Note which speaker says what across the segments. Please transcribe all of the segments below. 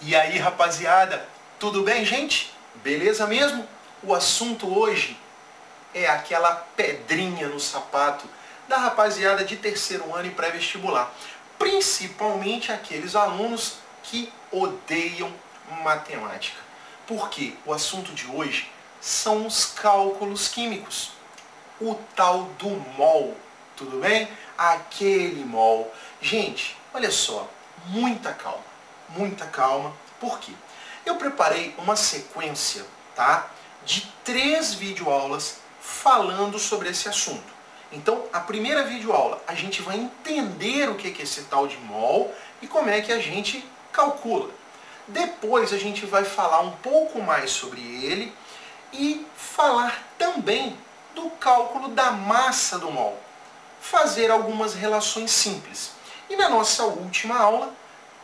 Speaker 1: E aí, rapaziada, tudo bem, gente? Beleza mesmo? O assunto hoje é aquela pedrinha no sapato da rapaziada de terceiro ano e pré-vestibular. Principalmente aqueles alunos que odeiam matemática. Porque o assunto de hoje são os cálculos químicos. O tal do mol, tudo bem? Aquele mol. Gente, olha só, muita calma. Por quê? Eu preparei uma sequência, tá, de 3 videoaulas falando sobre esse assunto. Então, a primeira videoaula, a gente vai entender o que é esse tal de mol e como é que a gente calcula. Depois a gente vai falar um pouco mais sobre ele e falar também do cálculo da massa do mol. Fazer algumas relações simples. E na nossa última aula,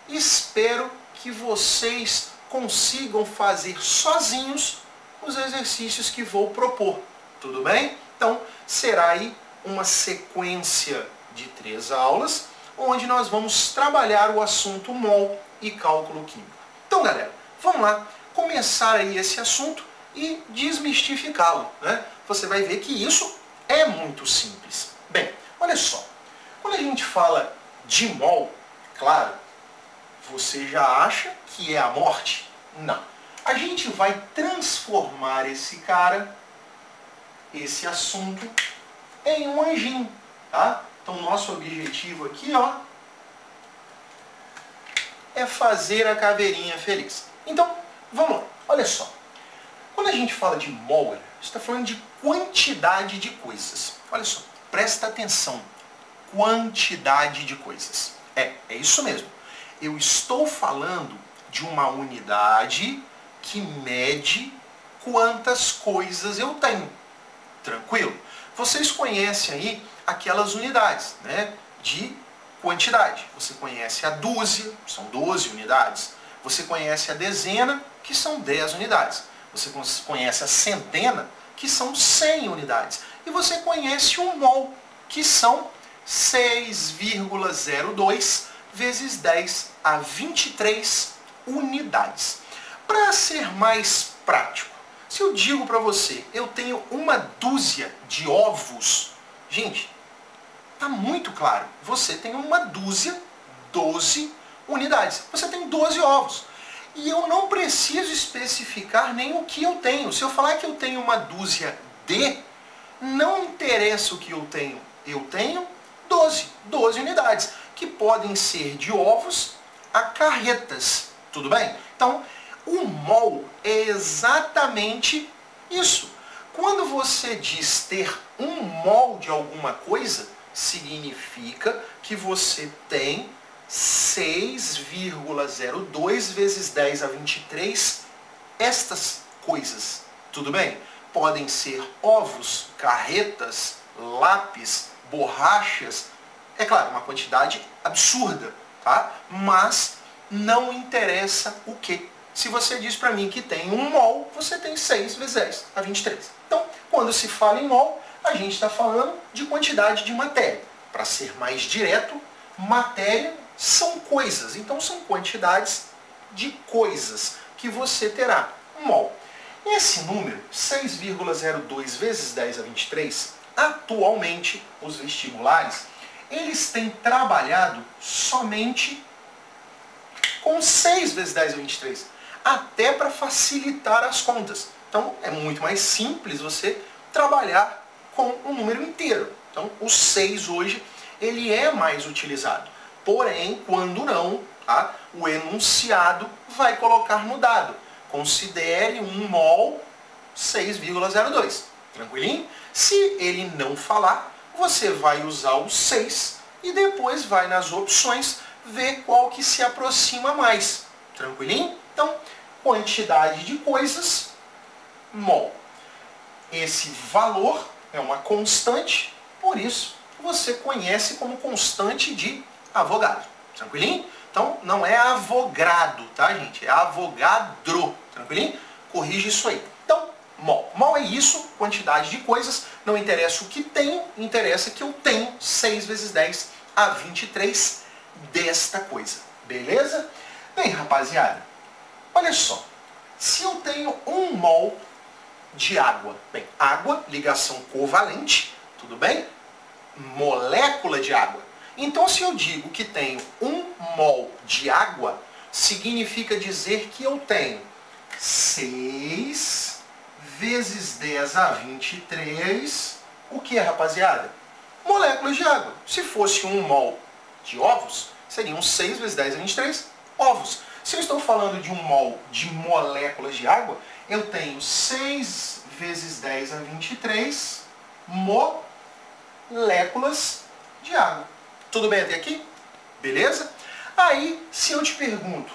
Speaker 1: espero que vocês consigam fazer sozinhos os exercícios que vou propor. Tudo bem? Então, será aí uma sequência de 3 aulas, onde nós vamos trabalhar o assunto mol e cálculo químico. Então, galera, vamos lá começar aí esse assunto e desmistificá-lo, né? Você vai ver que isso é muito simples. Bem, olha só, quando a gente fala de mol, claro, você já acha que é a morte? Não. A gente vai transformar esse cara, esse assunto, em um anjinho, tá? Então, nosso objetivo aqui, ó, é fazer a caveirinha feliz. Então, vamos lá. Olha só. Quando a gente fala de mol, você está falando de quantidade de coisas. Olha só, presta atenção. Quantidade de coisas. É isso mesmo. Eu estou falando de uma unidade que mede quantas coisas eu tenho. Tranquilo? Vocês conhecem aí aquelas unidades, né, de quantidade. Você conhece a dúzia, são 12 unidades. Você conhece a dezena, que são 10 unidades. Você conhece a centena, que são 100 unidades. E você conhece o mol, que são 6,02 vezes 10 a 23 unidades. Para ser mais prático, se eu digo para você, eu tenho uma dúzia de ovos, gente, tá muito claro. Você tem uma dúzia, 12 unidades. Você tem 12 ovos. E eu não preciso especificar nem o que eu tenho. Se eu falar que eu tenho uma dúzia de, não interessa o que eu tenho. Eu tenho 12 unidades, que podem ser de ovos a carretas. Tudo bem? Então, o mol é exatamente isso. Quando você diz ter um mol de alguma coisa, significa que você tem 6,02 vezes 10 a 23 estas coisas. Tudo bem? Podem ser ovos, carretas, lápis, borrachas. É claro, uma quantidade absurda, tá? Mas não interessa o que. Se você diz para mim que tem um mol, você tem 6 vezes 10 a 23. Então, quando se fala em mol, a gente está falando de quantidade de matéria. Para ser mais direto, matéria são coisas. Então, são quantidades de coisas que você terá. Mol. Esse número, 6,02 vezes 10 a 23, atualmente, os vestibulares, eles têm trabalhado somente com 6 vezes 10 a 23, até para facilitar as contas. Então, é muito mais simples você trabalhar com um número inteiro. Então, o 6 hoje, ele é mais utilizado. Porém, quando não, tá, o enunciado vai colocar no dado. Considere um mol 6,02. Tranquilinho? Se ele não falar, você vai usar o 6 e depois vai nas opções ver qual que se aproxima mais. Tranquilinho? Então, quantidade de coisas, mol. Esse valor é uma constante, por isso você conhece como constante de Avogadro. Tranquilinho? Então, não é Avogrado, tá, gente? É Avogadro. Tranquilinho? Corrige isso aí. Então, mol. Mol é isso, quantidade de coisas. Não interessa o que tenho, interessa que eu tenho 6 vezes 10 a 23 desta coisa. Beleza? Bem, rapaziada, Olha só, se eu tenho 1 mol de água, bem, água, ligação covalente, tudo bem? Molécula de água. Então, se eu digo que tenho 1 mol de água, significa dizer que eu tenho 6 vezes 10 a 23, o que é, rapaziada? Moléculas de água. Se fosse 1 mol de ovos, seriam 6 vezes 10 a 23 ovos. Se eu estou falando de 1 mol de moléculas de água, eu tenho 6 vezes 10 a 23 moléculas de água. Tudo bem até aqui? Beleza? Aí, se eu te pergunto,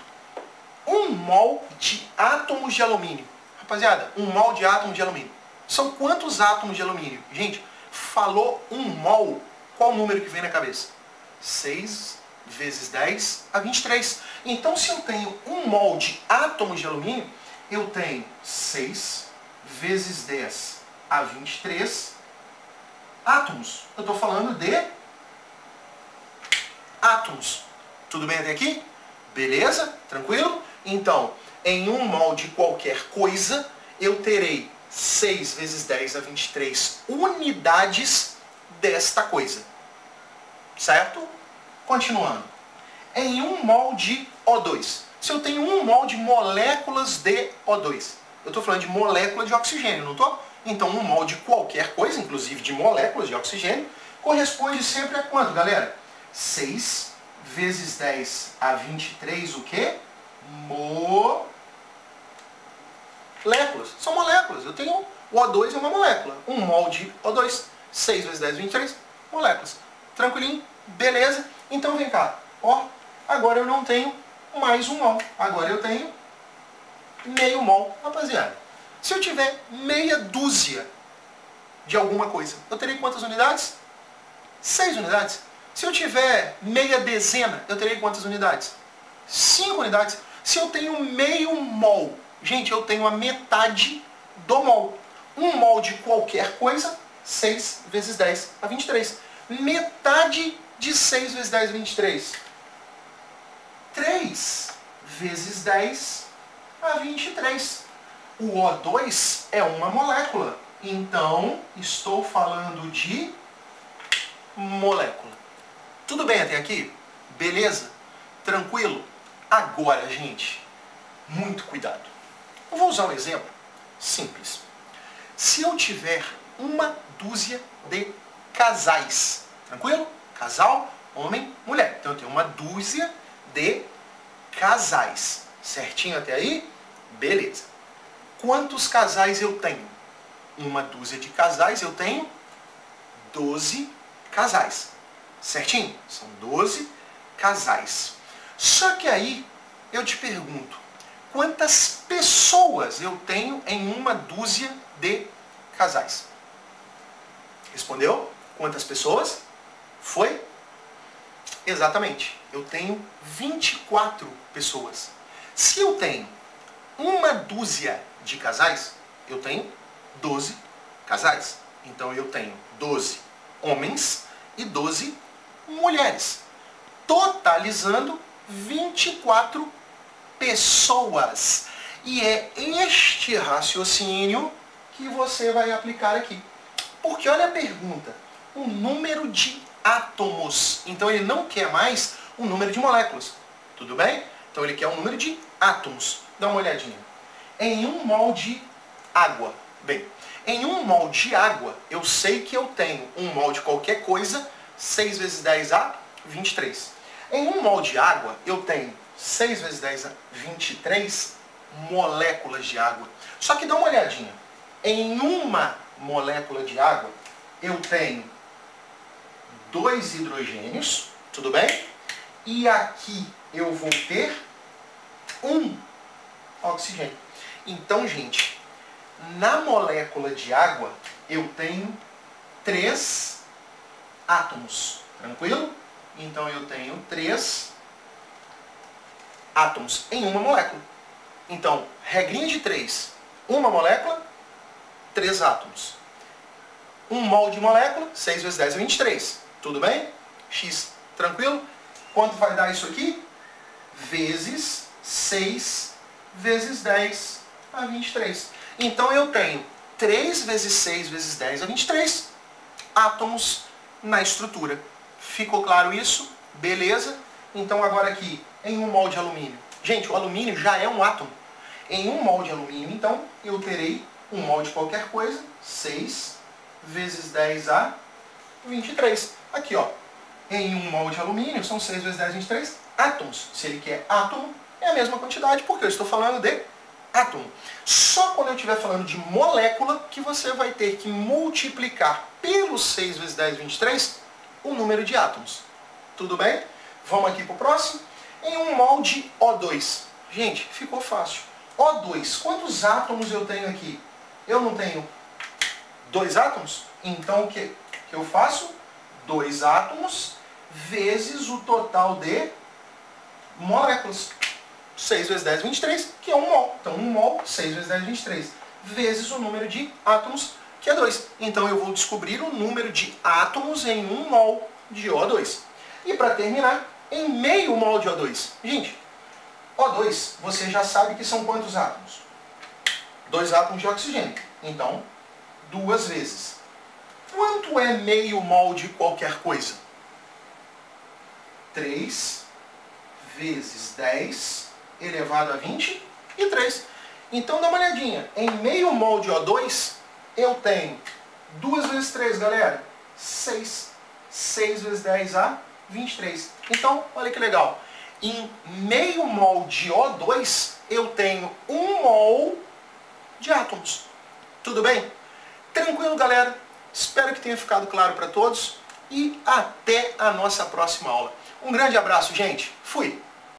Speaker 1: 1 mol de átomos de alumínio. Rapaziada, 1 mol de átomos de alumínio. São quantos átomos de alumínio? Gente, falou 1 mol, qual o número que vem na cabeça? 6 vezes 10 a 23. Então, se eu tenho 1 mol de átomos de alumínio, eu tenho 6 vezes 10 a 23 átomos. Eu estou falando de átomos. Tudo bem até aqui? Beleza? Tranquilo? Então, em 1 mol de qualquer coisa, eu terei 6 vezes 10 a 23 unidades desta coisa. Certo? Continuando. Em 1 mol de O2. Se eu tenho 1 mol de moléculas de O2. Eu estou falando de molécula de oxigênio, não estou? Então, 1 mol de qualquer coisa, inclusive de moléculas de oxigênio, corresponde sempre a quanto, galera? 6 vezes 10 a 23, o quê? Moléculas. São moléculas. Eu tenho o O2 é uma molécula. 1 mol de O2. 6 vezes 10 a 23, moléculas. Tranquilinho? Beleza? Então, vem cá. Ó, agora eu não tenho mais 1 mol. Agora eu tenho meio mol. Rapaziada, se eu tiver meia dúzia de alguma coisa, eu terei quantas unidades? 6 unidades. Se eu tiver meia dezena, eu terei quantas unidades? 5 unidades. Se eu tenho meio mol, gente, eu tenho a metade do mol. 1 mol de qualquer coisa, 6 vezes 10 a 23. Metade de 6 vezes 10 a 23. 3 vezes 10 a 23. O O2 é uma molécula. Então, estou falando de molécula. Tudo bem até aqui? Beleza? Tranquilo? Agora, gente, muito cuidado. Eu vou usar um exemplo simples. Se eu tiver 1 dúzia de casais, tranquilo? Casal, homem, mulher. Então eu tenho 1 dúzia de casais. Certinho até aí? Beleza. Quantos casais eu tenho? 1 dúzia de casais, eu tenho 12 casais. Certinho? São 12 casais. Só que aí eu te pergunto, quantas pessoas eu tenho em 1 dúzia de casais? Respondeu? Quantas pessoas? Foi? Exatamente. Eu tenho 24 pessoas. Se eu tenho 1 dúzia de casais, eu tenho 12 casais. Então eu tenho 12 homens e 12 mulheres. Totalizando 24 pessoas. E é este raciocínio que você vai aplicar aqui. Porque olha a pergunta. O número de átomos. Então ele não quer mais o número de moléculas. Tudo bem? Então ele quer o número de átomos. Dá uma olhadinha. Em 1 mol de água. Bem, em 1 mol de água, eu sei que eu tenho 1 mol de qualquer coisa, 6 vezes 10 a 23. Em 1 mol de água, eu tenho 6 vezes 10 a 23 moléculas de água. Só que dá uma olhadinha. Em 1 molécula de água, eu tenho 2 hidrogênios, tudo bem? E aqui eu vou ter 1 oxigênio. Então, gente, na molécula de água, eu tenho 3 átomos. Tranquilo? Então, eu tenho 3 átomos em 1 molécula. Então, regrinha de 3. 1 molécula, 3 átomos. 1 mol de molécula, 6 vezes 10 é 23. Tudo bem? X, tranquilo? Quanto vai dar isso aqui? Vezes 6 vezes 10 a 23. Então eu tenho 3 vezes 6 vezes 10 a 23 átomos na estrutura. Ficou claro isso? Beleza? Então agora aqui, em 1 mol de alumínio. Gente, o alumínio já é um átomo. Em 1 mol de alumínio, então, eu terei 1 mol de qualquer coisa, 6 vezes 10 a 23. Aqui, ó. Em 1 mol de alumínio, são 6 vezes 10 a 23 átomos. Se ele quer átomo, é a mesma quantidade, porque eu estou falando de átomo. Só quando eu estiver falando de molécula que você vai ter que multiplicar pelo 6 vezes 10 a 23 o número de átomos. Tudo bem? Vamos aqui para o próximo. Em 1 mol de O2. Gente, ficou fácil. O2, quantos átomos eu tenho aqui? Eu não tenho 2 átomos? Então o que eu faço? 2 átomos vezes o total de moléculas. 6 vezes 10 23, que é 1 mol. Então 1 mol, 6 vezes 10 23, vezes o número de átomos, que é 2. Então eu vou descobrir o número de átomos em 1 mol de O2. E para terminar, em meio mol de O2. Gente, O2, você já sabe que são quantos átomos? 2 átomos de oxigênio. Então, 2 vezes. Quanto é meio mol de qualquer coisa? 3 vezes 10 elevado a 23. Então dá uma olhadinha. Em meio mol de O2, eu tenho 2 vezes 3, galera. 6. 6 vezes 10 a 23. Então, olha que legal. Em meio mol de O2, eu tenho 1 mol de átomos. Tudo bem? Tranquilo, galera? Espero que tenha ficado claro para todos. E até a nossa próxima aula. Um grande abraço, gente. Fui!